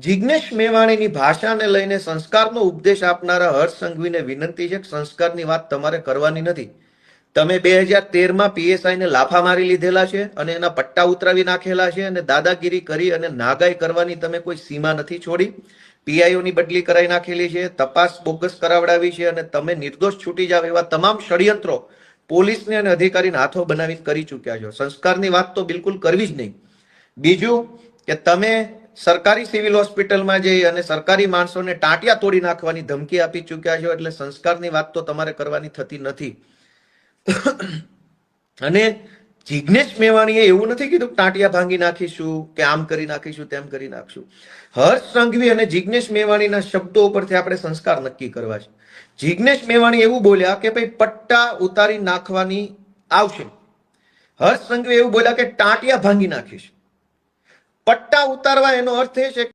જિજ્ઞેશ મેવાણીની ભાષાને લઈને સંસ્કારનો ઉપદેશ આપનારા હર્ષ સંઘવીને વિનંતી છે કે સંસ્કારની વાત તમારે કરવાની નથી. તમે 2013માં પીએસઆઈને લાફા મારી લીધેલા છે અને એના પટ્ટા ઉતરાવી નાખેલા છે અને દાદાગીરી કરી અને નાગાઈ કરવાની તમે કોઈ સીમા નથી છોડી. પીઆઈઓની બદલી કરાવી નાખેલી છે, તપાસ બોગસ કરાવડાવી છે અને તમે નિર્દોષ છૂટી જાવ એવા તમામ ષડયંત્રો પોલીસને અને અધિકારીને હાથો બનાવી કરી ચૂક્યા છો. સંસ્કારની વાત તો બિલકુલ કરવી જ નહીં. બીજું કે તમે સરકારી સિવિલ હોસ્પિટલમાં જઈ અને સરકારી માણસોને ટાંટિયા તોડી નાખવાની ધમકી આપી ચૂક્યા છો, એટલે સંસ્કારની વાત તો તમારે કરવાની થતી નથી. અને જિજ્ઞેશ મેવાણીએ એવું નથી કીધું ટાંટિયા ભાંગી નાખીશું કે આમ કરી નાખીશું તેમ કરી નાખશું. હર્ષ સંઘવી અને જિજ્ઞેશ મેવાણીના શબ્દો ઉપરથી આપણે સંસ્કાર નક્કી કરવા છે. જિજ્ઞેશ મેવાણી એવું બોલ્યા કે ભાઈ પટ્ટા ઉતારી નાખવાની આવશે. હર્ષ સંઘવી એવું બોલ્યા કે ટાંટિયા ભાંગી નાખીશ. પટ્ટા ઉતારવા એનો અર્થ એ છે